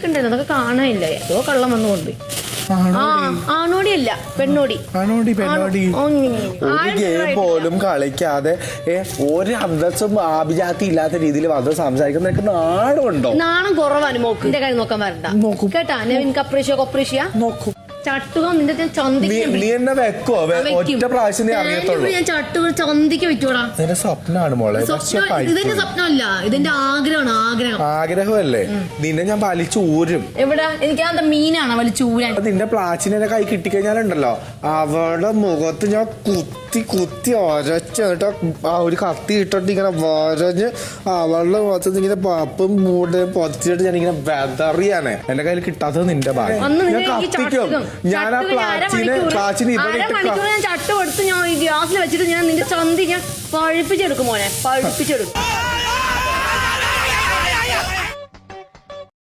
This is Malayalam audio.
ഉണ്ടായിരുന്നു, അതൊക്കെ കാണാനില്ല. ഏതോ കള്ളം വന്നുകൊണ്ട്. ആണോടിയല്ല, പെണ്ണോടി. ഒരു ഗെയിം പോലും കളിക്കാതെ ഒരു അന്തസ്സും ആഭിജാതി ഇല്ലാത്ത രീതിയിൽ വന്ന് സംസാരിക്കുന്ന നിനക്ക് നാണമുണ്ടോ? നാണം കുറവാണ് മോക്ക്. എന്റെ കാര്യം നോക്കാൻ വരണ്ട കേട്ടാ. നെവിൻ കപ്രീഷ്യ നോക്കും. ചട്ടുകം നിന്റെ നീ എന്നെ വെക്കോ? ഒറ്റ പ്രാവശ്യം നീ അറിയത്തുള്ളൂ. ഞാൻ ചട്ടുകൾ ചന്തിക്ക് വെച്ചോടാ. നിന്റെ സ്വപ്നമാണ് മോളെ. ഇതെന്റെ സ്വപ്നമല്ല, ഇതെന്റെ ആഗ്രഹമാണ്. ആഗ്രഹമല്ലേ? നിന്നെ ഞാൻ വലിച്ചു ഊരും. എവിടെ? എനിക്ക് എന്താ മീനാണ് വലിച്ചു ഊരാൻ? നിന്റെ പ്ലാച്ചിനെ കൈ കിട്ടിക്കഴിഞ്ഞാലുണ്ടല്ലോ അവളുടെ മുഖത്ത് ഞാൻ കുത്തി ഒരച്ചിട്ട് ആ ഒരു കത്തി ഇട്ടിട്ട് ഇങ്ങനെ വരഞ്ഞ് അവളുടെ മുഖത്ത് ഇങ്ങനെ പപ്പും മൂട് പൊതിച്ചിട്ട് ഞാൻ ഇങ്ങനെ വെതറിയാണ്. എന്റെ കയ്യിൽ കിട്ടാത്തത് നിന്റെ ഭാഗം. ഞാൻ കത്തിക്കും. ഞാൻ ആ പ്ലാച്ചിന് ഞാൻ ചട്ട് കൊടുത്ത് ഞാൻ ഗ്യാസിൽ വെച്ചിട്ട് ഞാൻ നിന്റെ ചന്തി ഞാൻ പഴുപ്പിച്ചെടുക്കും മോനെ, പഴുപ്പിച്ചെടുക്കും.